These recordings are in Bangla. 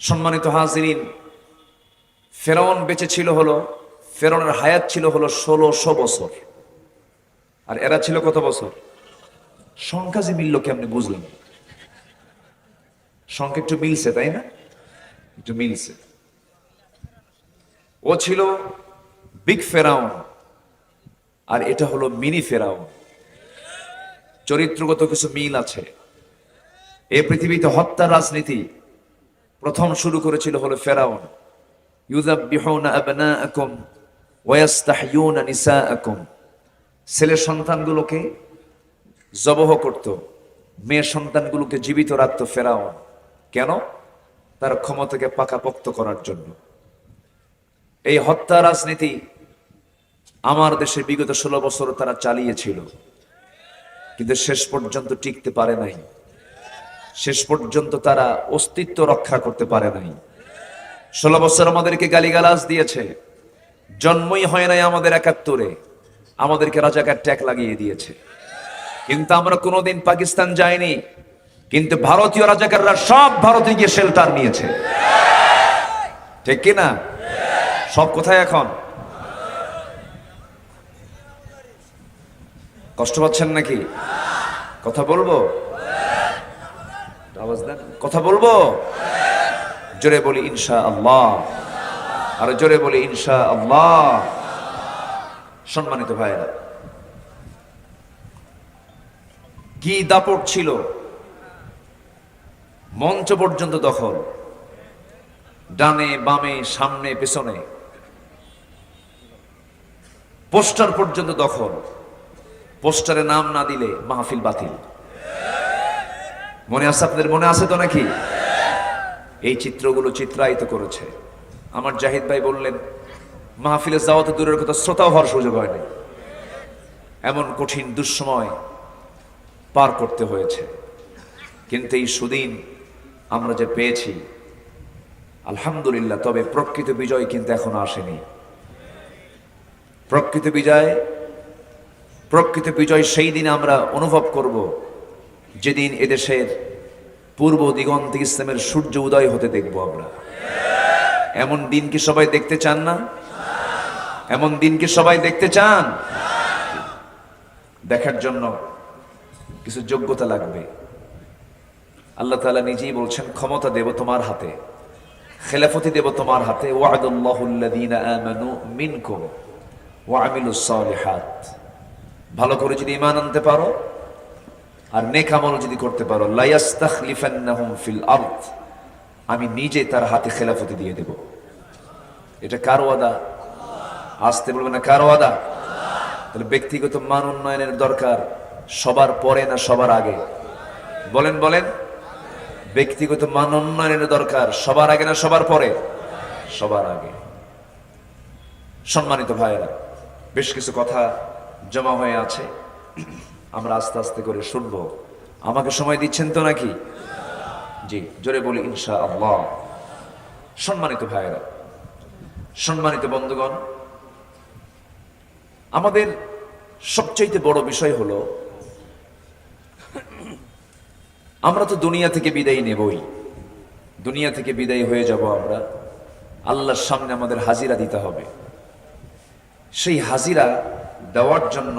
সম্মানিত হাজিরিন, ফেরাউন বেঁচে ছিল হলো, ফেরাউনের হায়াত ছিল হলো 1600 বছর। আর এরা ছিল কত বছর? সংখ্যা যে মিলল কেমনে বুঝলেন? সংখ্যা একটু মিলছে, তাই না? একটু মিলছে। ও ছিল বিগ ফেরাউন, আর এটা হলো মিনি ফেরাউন। চরিত্রগত কিছু মিল আছে। এই পৃথিবীতে হত্যার রাজনীতি প্রথম শুরু করেছিল হলো ফেরাউন। ইউযাব্বিহুনা আবনাআকুম ওয়া ইস্তাহয়ুনা নিসাআকুম। ছেলে সন্তানগুলোকে জবহ করত, মেয়ে সন্তানগুলোকে জীবিত রাখত ফেরাউন। কেন? তার ক্ষমতাকে পাকাপোক্ত করার জন্য। এই হত্যা রাজনীতি আমার দেশে বিগত 16 বছর তারা চালিয়েছিল, কিন্তু শেষ পর্যন্ত টিকতে পারে নাই। শেষ পর্যন্ত তারা অস্তিত্ব রক্ষা করতে পারে নাই। 16 বছর আমাদেরকে গালিগালাজ দিয়েছে, জন্মই হয় নাই আমাদের 71-এ, আমাদেরকে রাজাকার ট্যাগ লাগিয়ে দিয়েছে। কিন্তু আমরা কোনোদিন পাকিস্তান যাইনি, কিন্তু ভারতীয় রাজাকাররা সব ভারতে গিয়ে শেল্টার নিয়েছে, ঠিক কিনা? সব কোথায় এখন? কষ্ট পাচ্ছেন নাকি? কথা বলবো? আওয়াজ দেন, কথা বলবো? জোরে বলি ইনশাআল্লাহ, আর জোরে বলি ইনশাআল্লাহ। সম্মানিত ভাইরা, কি দাপট ছিল! মঞ্চ পর্যন্ত দখল, ডানে বামে সামনে পেছনে, পোস্টার পর্যন্ত দখল। পোস্টারে নাম না দিলে মাহফিল বাতিল। মনে আছে আপনাদের? মনে আছে তো নাকি? এই চিত্রগুলো চিত্রায়িত করেছে। আমার জাহিদ ভাই বললেন, মাহফিলে যাওয়া তো দূরের কথা, শ্রোতাও হওয়ার সুযোগ হয়নি। এমন কঠিন দুঃসময় পার করতে হয়েছে, কিন্তু এই সুদিন আমরা যে পেয়েছি আলহামদুলিল্লাহ। তবে প্রকৃত বিজয় কিন্তু এখনো আসেনি। প্রকৃত বিজয় সেই দিন আমরা অনুভব করব, যেদিন এদেশের পূর্ব দিগন্তে ইসলামের সূর্য উদয় হতে দেখব আমরা। এমন দিন কি সবাই দেখতে চান না? এমন দিন কি সবাই দেখতে চান? দেখার জন্য কিছু যোগ্যতা লাগবে। আল্লাহ তাআলা নিজেই বলছেন, ক্ষমতা দেব তোমার হাতে, খেলাফতি দেব তোমার হাতে। ওয়া'দাল্লাহুল্লাযীনা আমানু মিনকুম ওয়া আমিলুস সালিহাত। ভালো করে যদি ঈমান আনতে পারো আর নেক আমল যদি করতে পারো, লা ইস্তাখলিফান্নাহুম ফিল আরদ, আমি নিজে তার হাতে খেলাফতি দিয়ে দেব। এটা কার ওয়াদা? আসতে বলবে না, কার ওয়াদা? তাহলে ব্যক্তিগত মান উন্নয়নের দরকার সবার পরে না সবার আগে? বলেন বলেন, ব্যক্তিগত মান উন্নয়নের দরকার সবার আগে না সবার পরে? সবার আগে। সম্মানিত ভাইয়েরা, বেশ কিছু কথা জমা হয়ে আছে, আমরা আস্তে আস্তে করে শুনবো। আমাকে সময় দিচ্ছেন তো নাকি? জি, জোরে বলি ইনশাআল্লাহ। সম্মানিত ভাইয়েরা, সম্মানিত বন্ধুগণ, আমাদের সবচাইতে বড় বিষয় হলো, আমরা তো দুনিয়া থেকে বিদায় নেবই। দুনিয়া থেকে বিদায় হয়ে যাব আমরা, আল্লাহর সামনে আমাদের হাজিরা দিতে হবে। সেই হাজিরা দেওয়ার জন্য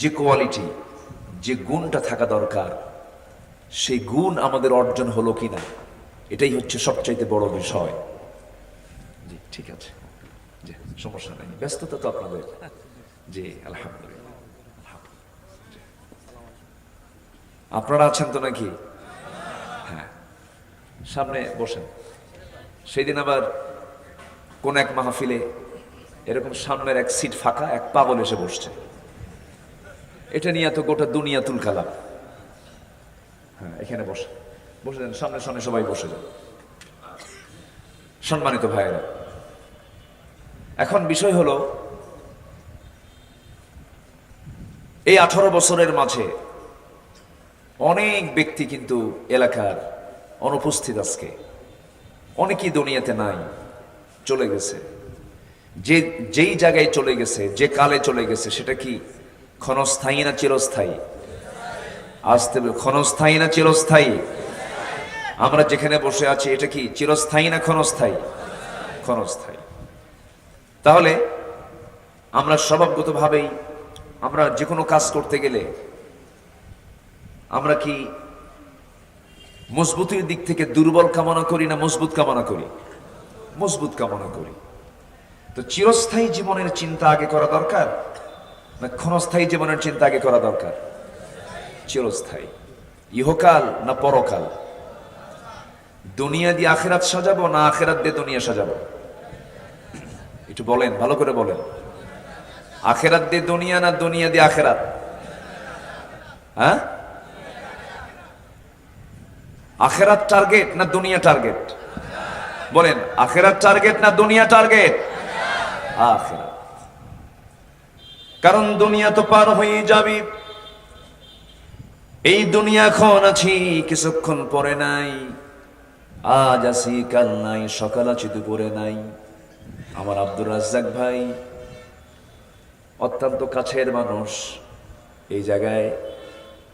যে কোয়ালিটি, যে গুণটা থাকা দরকার, সেই গুণ আমাদের অর্জন হলো কিনা, এটাই হচ্ছে সবচাইতে বড় বিষয়। জি, ঠিক আছে, জি, সমস্যা নেই, ব্যস্ততা তো আপনাদের। জি, আলহামদুলিল্লাহ। আপনারা আছেন তো নাকি? হ্যাঁ, সামনে বসেন। সেদিন আবার কোন এক মাহফিলে এরকম সামনের এক সিট ফাঁকা, এক পাগল এসে বসছে। এটা নিয়ে তো গোটা দুনিয়া তুলকালাম। হ্যাঁ, এখানে বসে যান, সামনে সামনে সবাই বসে যান। সম্মানিত ভাইয়েরা, এখন বিষয় হলো, এই 18 বছরের মাঝে অনেক ব্যক্তি কিন্তু এলাকার অনুপস্থিত। আজকে অনেকেই দুনিয়াতে নাই, চলে গেছে। যেই জায়গায় চলে গেছে, যে কালে চলে গেছে, সেটা কি ক্ষণস্থায়ী না চিরস্থায়ী? আসতে ক্ষণস্থায়ী না চিরস্থায়ী? আমরা যেখানে বসে আছি এটা কি চিরস্থায়ী না ক্ষণস্থায়ী? ক্ষণস্থায়ী। তাহলে আমরা স্বভাবগতভাবেই আমরা যে কোনো কাজ করতে গেলে আমরা কি মজবুতির দিক থেকে দুর্বল কামনা করি না মজবুত কামনা করি? মজবুত কামনা করি। তো চিরস্থায়ী জীবনের চিন্তা আগে করা দরকার না ক্ষণস্থায়ী জীবনের চিন্তা আগে করা দরকার? চিরস্থায়ী। ইহকাল না পরকাল? দুনিয়া দিয়ে আখেরাত সাজাবো না আখেরাত দিয়ে দুনিয়া সাজাবো? একটু বলেন, ভালো করে বলেন। আখেরাত দিয়ে দুনিয়া না দুনিয়া দিয়ে আখেরাত? হ্যাঁ, আখেরাত টার্গেট না দুনিয়া টার্গেট? বলেন, আখেরাত টার্গেট না দুনিয়া টার্গেট? আখেরাত। কারণ দুনিয়া তো পার হয়ে যাবে। এই দুনিয়া এখন আছি, কিছুক্ষণ পরে নাই। আজ আছি, কাল নাই, সকাল আছি, দুপুরে নাই। আমার আব্দুর রাজ্জাক ভাই অত্যন্ত কাছের মানুষ। এই জায়গায়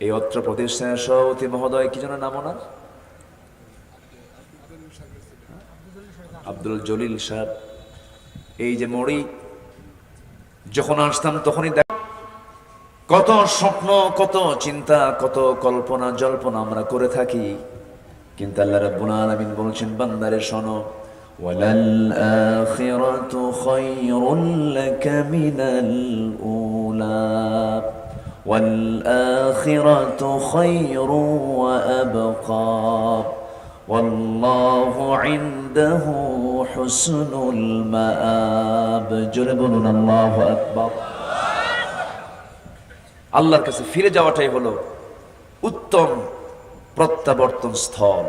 এই অত্র প্রতিষ্ঠানের সভাপতি মহোদয় কি যেন নাম ওনার? আব্দুল জলিল সাহেব। এই যে মরি যখন আসতাম তখনই কত স্বপ্ন, কত চিন্তা, কত কল্পনা জল্পনা আমরা করে থাকি। কিন্তু আল্লাহ রাব্বুল আলামিন বলছেন, বান্দারে শোনো, ওয়ালাল আখিরাতু খায়রুল লাকা মিনাল উলা ওয়াল আখিরাতু খায়রু ওয়া আবকা ওয়াল্লাহু ইনদাহু হুসনুল মাআব। জোরে বলুন আল্লাহু আকবার। আল্লাহর কাছে ফিরে যাওয়াটাই হলো উত্তম প্রত্যাবর্তন স্থল।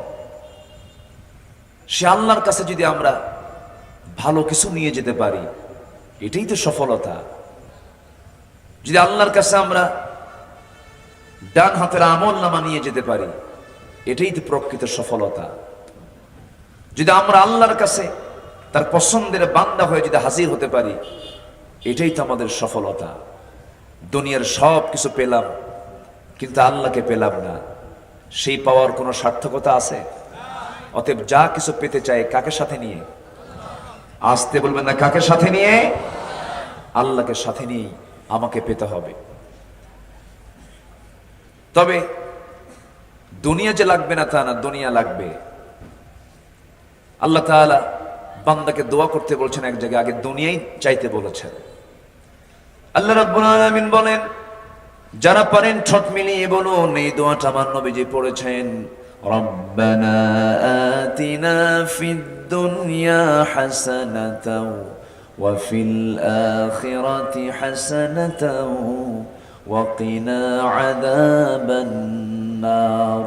সে আল্লাহর কাছে যদি আমরা ভালো কিছু নিয়ে যেতে পারি, এটাই তো সফলতা। যদি আল্লাহর কাছে আমরা ডান হাতের আমল নামা নিয়ে যেতে পারি, এটাই তো প্রকৃত সফলতা। যদি আমরা আল্লাহর কাছে তার পছন্দের বান্দা হয়ে যদি হাজির হতে পারি, এটাই তো আমাদের সফলতা। দুনিয়ার সব কিছু পেলাম কিন্তু আল্লাহকে পেলাম না, সেই পাওয়ার কোনো সার্থকতা আছে? অতএব যা কিছু পেতে চাই কাকে সাথে নিয়ে? আসতে বলবেন না, কাকে সাথে নিয়ে? আল্লাহকে সাথে নিয়ে আমাকে পেতে হবে। তবে দুনিয়া যে লাগবে না তা না, দুনিয়া লাগবে। আল্লাহ তাআলা বান্দাকে দোয়া করতে বলছেন এক জায়গায়, আগে দুনিয়াই চাইতে বলেছেন। আল্লাহ রাব্বুল আলামিন বলেন, যারা পারেন ঠোঁট মিলিয়ে বলুন এই দোয়াটা আমার নবীজি পড়েছেন, রব্বানা আতিনা ফিদ দুনিয়া হাসানাতাও ওয়া ফিল আখিরাতি হাসানাতাও ওয়া কিনা আযাবান নার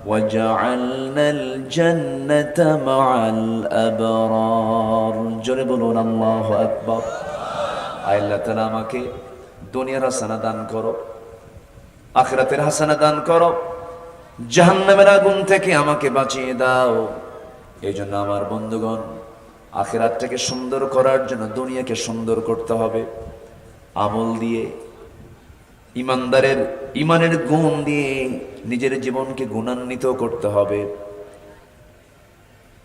ওয়াজআলনাল জান্নাতা মাআল আবরার। জোরে বলুন আল্লাহু আকবার। আল্লাহ তাআলা আমাকে দুনিয়ার হাসানা দান করো, আখিরাতের হাসানা দান করো, জাহান্নামের আগুন থেকে আমাকে বাঁচিয়ে দাও। এই জন্য আমার বন্ধুগণ, আখিরাতটাকে সুন্দর করার জন্য দুনিয়াকে সুন্দর করতে হবে। আমল দিয়ে, ইমানদারের ইমানের গুণ দিয়ে নিজের জীবনকে গুণান্বিত করতে হবে।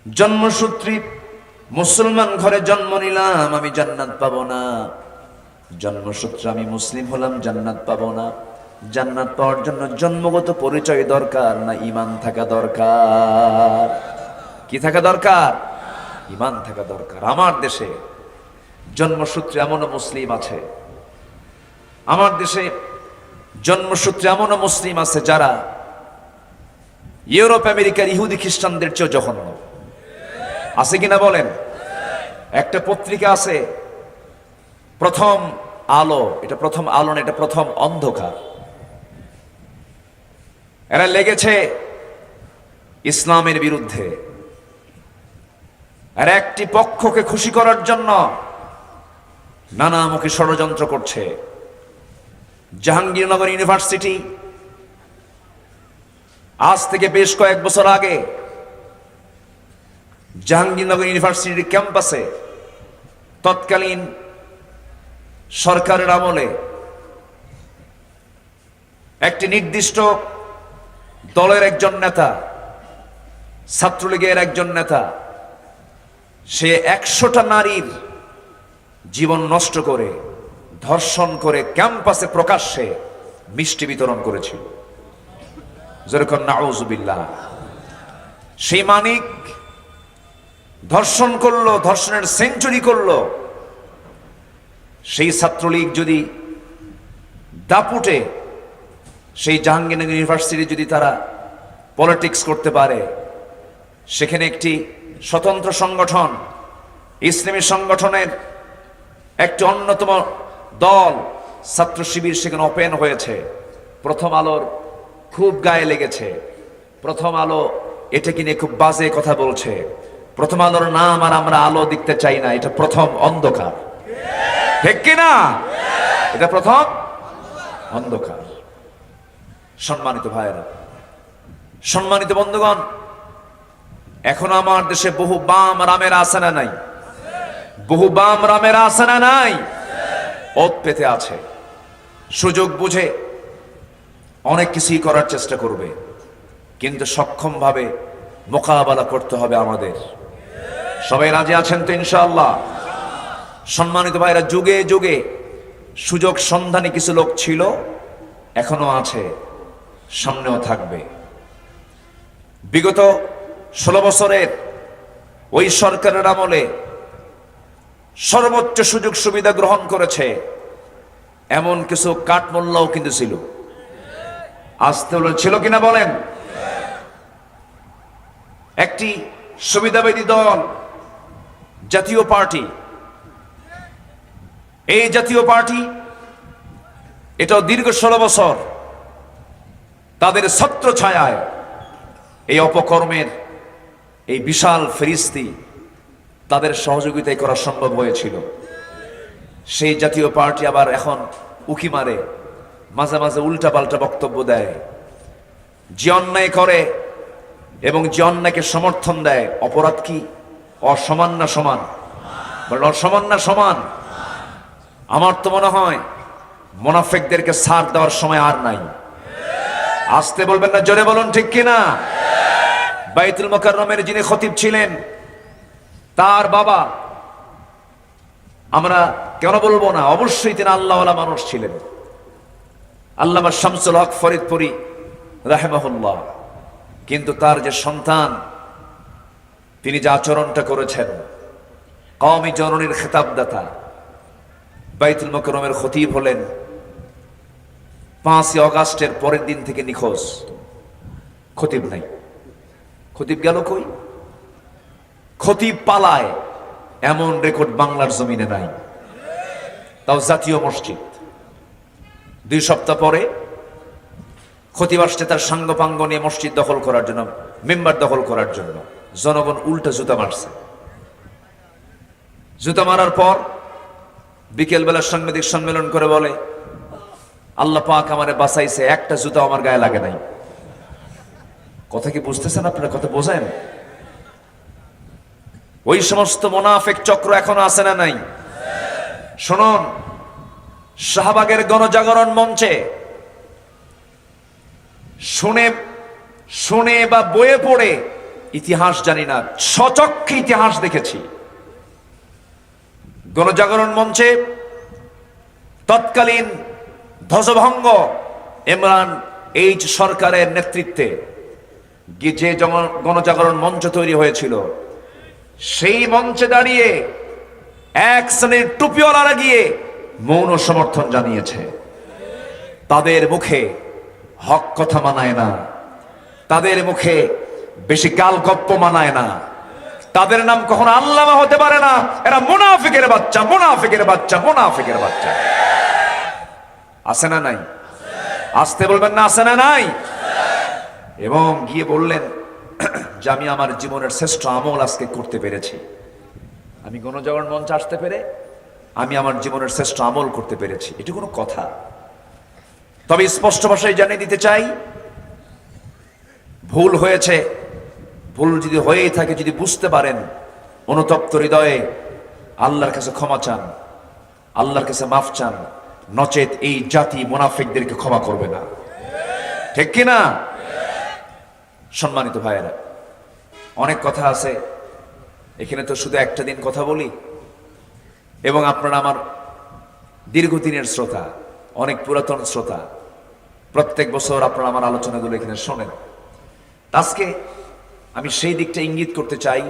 জন্মসূত্রে মুসলমান ঘরে জন্ম নিলাম, আমি জান্নাত পাবো না। জন্মসূত্রে আমি মুসলিম হলাম, জান্নাত পাবো না। জান্নাত পাওয়ার জন্য জন্মগত পরিচয় দরকার না ঈমান থাকা দরকার? কি থাকা দরকার? ঈমান থাকা দরকার। আমার দেশে জন্মসূত্রে এমনও মুসলিম আছে, আমার দেশে জন্মসূত্রে এমনও মুসলিম আছে যারা ইউরোপ আমেরিকার ইহুদি খ্রিস্টানদের চেয়ে জঘন্য। আছে কিনা বলেন? একটা পত্রিকা আছে প্রথম আলো, এটা প্রথম আলো না, এটা প্রথম অন্ধকার। এরা লেগেছে ইসলামের বিরুদ্ধে। আর একটি পক্ষকে খুশি করার জন্য নানামুখী ষড়যন্ত্র করছে। জাহাঙ্গীরনগর ইউনিভার্সিটি আজ থেকে বেশ কয়েক বছর আগে জাহাঙ্গীরনগর ইউনিভার্সিটির ক্যাম্পাসে তৎকালীন সরকারের আমলে একটি নির্দিষ্ট দলের একজন নেতা ছাত্রলীগের একজন নেতা, সে 100টা নারীর জীবন নষ্ট করে, ধর্ষণ করে ক্যাম্পাসে প্রকাশ্যে মিষ্টি বিতরণ করেছিল। যেরকম নাউজুবিল্লাহ। সেই মানিক ধর্ষণ করলো, ধর্ষণের সেঞ্চুরি করলো। সেই ছাত্রলীগ যদি দাপুটে সেই জাহাঙ্গীরনগর ইউনিভার্সিটি যদি তারা পলিটিক্স করতে পারে, সেখানে একটি স্বতন্ত্র সংগঠন, ইসলামী সংগঠনের একটি অন্যতম দল ছাত্র শিবির সেখানে ওপেন হয়েছে। প্রথম আলোর খুব গায়ে লেগেছে। প্রথম আলো এটা কিনে খুব বাজে কথা বলছে। প্রথম আলোর নাম আর আমরা আলো দেখতে চাই না, এটা প্রথম অন্ধকার। ঠিক কিনা? এটা প্রথম অন্ধকার। সম্মানিত ভাইয়েরা, সম্মানিত বন্ধুগণ, এখন আমার দেশে বহু বাম রামের আসানা নাই, বহু বাম রামের আসানা নাই, ওত পেতে আছে। সুযোগ বুঝে অনেক কিছুই করার চেষ্টা করবে, কিন্তু সক্ষমভাবে মোকাবেলা করতে হবে আমাদের। সবাই রাজি আছেন তো ইনশাআল্লাহ? সম্মানিত ভাইরা, যুগে যুগে সুযোগ সন্ধানী কিছু লোক ছিল, এখনো আছে, সামনেও থাকবে। বিগত 16 বছরের ওই সরকারের আমলে সর্বোচ্চ সুযোগ সুবিধা গ্রহণ করেছে এমন কিছু কাঠমোল্লাও কিন্তু ছিল। আসতে ছিল কিনা বলেন? একটি সুবিধাবাদী দল, জাতীয় পার্টি, এই জাতীয় পার্টি এটাও দীর্ঘ 16 বছর তাদের ছত্র ছায়ায় এই অপকর্মের এই বিশাল ফেরিস্তি তাদের সহযোগিতায় করা সম্ভব হয়েছিল। সেই জাতীয় পার্টি আবার এখন উকি মারে, মাঝে মাঝে উল্টা পাল্টা বক্তব্য দেয়। যে অন্যায় করে এবং যে অন্যায়কে সমর্থন দেয়, অপরাধ কি অসমান না সমান? অসমান না সমান? আমার তো মনে হয় মুনাফিকদেরকে ছাড় দেওয়ার সময় আর নাই। আসতে বলবেন না, জোরে বলুন ঠিক কিনা? বাইতুল মুকাররমের যিনি খতিব ছিলেন, তার বাবা, আমরা কেন বলবো না, অবশ্যই তিনি আল্লাহওয়ালা মানুষ ছিলেন। আল্লামা শামসুল হক ফরিদপুরি রাহিমাহুল্লাহ। কিন্তু তার যে সন্তান, তিনি যে আচরণটা করেছেন, কওমি জননীর খেতাবদাতা, বাইতুল মুকাররমের খতিব হলেন, 5ই অগাস্টের পরের দিন থেকে নিখোঁজ। খতিব নাই। খতিব গেল কই? খতিব পালায়, এমন রেকর্ড বাংলার জমিনে নাই, তাও জাতীয় মসজিদ। 2 সপ্তাহ পরে খতিব আসছে তার সাঙ্গপাঙ্গ নিয়ে মসজিদ দখল করার জন্য, মেম্বার দখল করার জন্য। জনগণ উল্টা জুতা মারছে। জুতা মারার পর বিকেলবেলা সাংবাদিক সম্মেলন করে বলে, আল্লাহ পাক আমারে বাঁচাইছে, একটা জুতা আমার গায়ে লাগে নাই। কথা কি বুঝতেছেন আপনারা? কথা বোঝেন? ওই সমস্ত মুনাফিক চক্র এখনো আছে না নাই? শুনুন, শাহবাগের গণজাগরণ মঞ্চে শুনে শুনে বা বইয়ে পড়ে ইতিহাস জানি না, স্বচক্ষে ইতিহাস দেখেছি। গণজাগরণ মঞ্চে তৎকালীন ধ্বজভঙ্গ ইমরান এইচ সরকারের নেতৃত্বে যে গণজাগরণ মঞ্চ তৈরি হয়েছিল, সেই মঞ্চে দাঁড়িয়ে এক শ্রেণীর টুপিওয়ালারা গিয়ে মৌন সমর্থন জানিয়েছে। তাদের মুখে হক কথা মানায় না, তাদের মুখে বেশি গালগপ্প মানায় না, তাদের নাম কখনো আল্লামা হতে পারে না। এরা মুনাফিকের বাচ্চা, মুনাফিকের বাচ্চা, মুনাফিকের বাচ্চা। আছে না নাই? আসতে বলবেন না, আছে না নাই? এবং গিয়ে বললেন যে আমি আমার জীবনের শ্রেষ্ঠ আমল আজকে করতে পেরেছি। আমি গণজাগরণ মঞ্চে আসতে পেরে আমি আমার জীবনের শ্রেষ্ঠ আমল করতে পেরেছি। এটা কোনো কথা? তবে স্পষ্ট ভাষায় জানিয়ে দিতে চাই, ভুল হয়েছে, ভুল যদি হয়েই থাকে, যদি বুঝতে পারেন, অনুতপ্ত হৃদয়ে আল্লাহর কাছে ক্ষমা চান, আল্লাহর কাছে মাফ চান, নচেত এই জাতি মুনাফিকদেরকে ক্ষমা করবে না। ঠিক কিনা? সম্মানিত ভাইয়েরা, অনেক কথা আছে, এখানে তো শুধু একটা দিন কথা বলি, এবং আপনারা আমার দীর্ঘদিনের শ্রোতা, অনেক পুরাতন শ্রোতা, প্রত্যেক বছর আপনারা আমার আলোচনাগুলো এখানে শোনেন। আজকে আমি সেই দিকটা ইঙ্গিত করতে চাই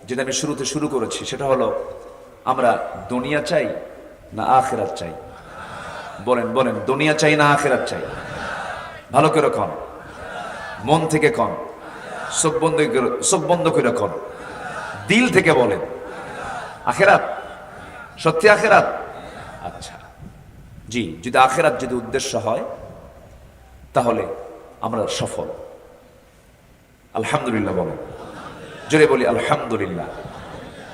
যেটা আমি শুরুতে শুরু করেছি, সেটা হলো আমরা দুনিয়া চাই না আখিরাত চাই? বলেন বলেন, দুনিয়া চাই না আখিরাত চাই? ভালো করে কন, মন থেকে কন, চোখ বন্ধ করে কন, দিল থেকে বলেন আখিরাত। সত্যি আখিরাত? আচ্ছা, জি, যদি আখিরাত যদি উদ্দেশ্য হয় তাহলে আমরা সফল। আলহামদুলিল্লাহ বলেন, জোরে বলি আলহামদুলিল্লাহ।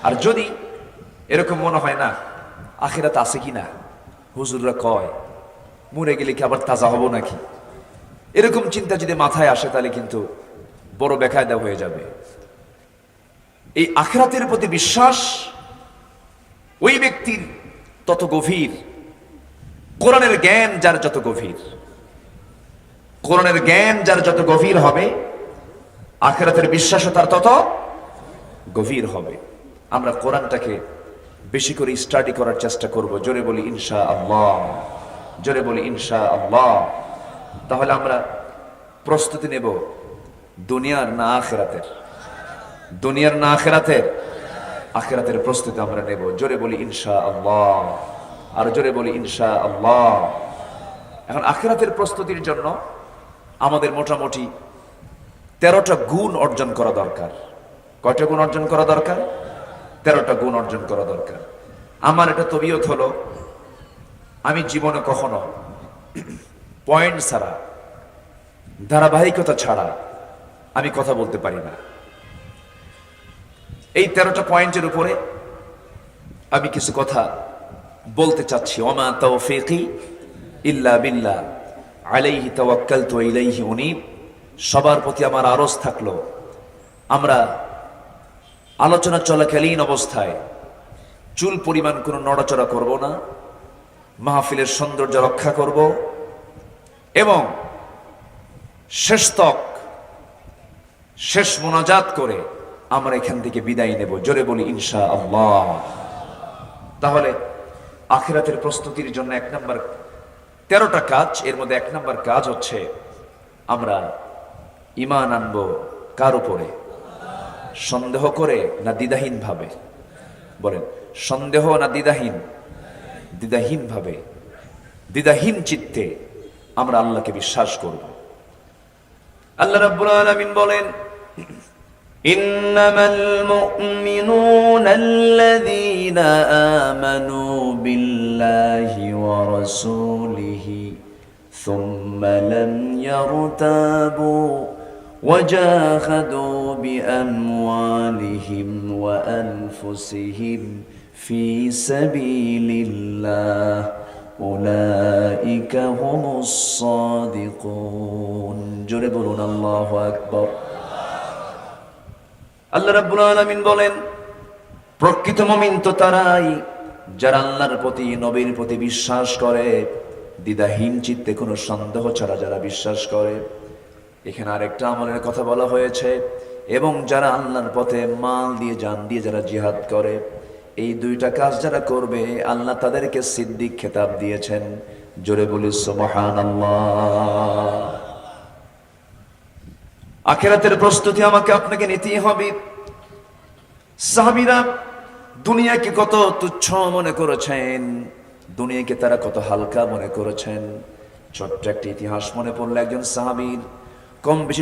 আর যদি এরকম মনে হয় না আখিরাত আছে কি না, হুজুররা কয় মরে গেলে কি আবার তাজা হব নাকি, এরকম চিন্তা যদি মাথায় আসে তাহলে কিন্তু বড় বেকায়দা হয়ে যাবে। এই আখিরাতের প্রতি বিশ্বাস ওই ব্যক্তির তত গভীর, কোরআনের জ্ঞান যার যত গভীর, কোরআনের জ্ঞান যার যত গভীর হবে, আখিরাতের বিশ্বাসও তার তত গভীর হবে। আমরা কোরআনটাকে বেশি করে স্টাডি করার চেষ্টা করব। জোরে বলি ইনশাআল্লাহ, জোরে বলি ইনশাআল্লাহ। তাহলে আমরা প্রস্তুতি নেব দুনিয়ার না আখিরাতের? দুনিয়ার না আখিরাতের? আখিরাতের প্রস্তুতি আমরা নেব। জোরে বলি ইনশাআল্লাহ, আর জোরে বলি ইনশাআল্লাহ। এখন আখিরাতের প্রস্তুতির জন্য আমাদের মোটামুটি 13টা গুণ অর্জন করা দরকার। কয়টা গুণ অর্জন করা দরকার? 13টা গুণ অর্জন করা দরকার। আমার এটা তবিয়ত হলো, আমি জীবনে কখনো পয়েন্ট ছাড়া, ধারাবাহিকতা ছাড়া আমি কথা বলতে পারি না। এই 13টা পয়েন্টের উপরে আমি কিছু কথা বলতে চাচ্ছি। ওমা তাওফীকি ইল্লা বিল্লাহ আলাইহি তাওয়াক্কালতু ওয়া ইলাইহি উনীব। সবার প্রতি আমার আরজ থাকলো, আমরা আলোচনা চলাকালীন অবস্থায় চুল পরিমাণ কোনো নড়াচড়া করব না, মাহফিলের সৌন্দর্য রক্ষা করব, এবং শেষ তক, শেষ মোনাজাত করে আমরা এখান থেকে বিদায় নেব। জোরে বলি ইনশাআল্লাহ। তাহলে আখিরাতের প্রস্তুতির জন্য 1 নাম্বার 13টা কাজ, এর মধ্যে 1 নাম্বার কাজ হচ্ছে আমরা ঈমান আনবো কার উপরে? সন্দেহ করে না দ্বিধাহীন ভাবে? বলেন, সন্দেহ না দ্বিধাহীন? দ্বিধাহীন ভাবে, দ্বিধাহীন চিত্তে আমরা আল্লাহকে বিশ্বাস করব। আল্লাহ রাব্বুল আলামিন বলেন, ইন্নামাল মুমিনুনা আল্লাযীনা আমানু বিল্লাহি ওয়া রাসূলিহি সুম্মা লাম ইয়ারতাবু وجاهدوا بأموالهم وأنفسهم في سبيل الله أولئك هم الصادقون জোরে বলুন আল্লাহু আকবার। আল্লাহ রাব্বুল আলামিন বলেন, প্রকৃত মুমিন তো তারাই যারা আল্লাহর প্রতি, নবীর প্রতি বিশ্বাস করে, দ্বিধাহীন চিত্তে কোনো সন্দেহ ছাড়া যারা বিশ্বাস করে। এখানে আরেকটা আমলের কথা বলা হয়েছে, এবং যারা আল্লাহর পথে মাল দিয়ে, জান দিয়ে যারা জিহাদ করে। এই 2টা কাজ যারা করবে আল্লাহ তাদেরকে সিদ্দিক খেতাব দিয়েছেন। জোরে বলি সুবহানাল্লাহ। আখিরাতের প্রস্তুতি আমাকে আপনাকে নিতেই হবে। সাহাবীরা দুনিয়াকে কত তুচ্ছ মনে করেছেন, দুনিয়াকে তারা কত হালকা মনে করেছেন। ছোট্ট একটা ইতিহাস মনে পড়লো একজন সাহাবীর, কম বেশি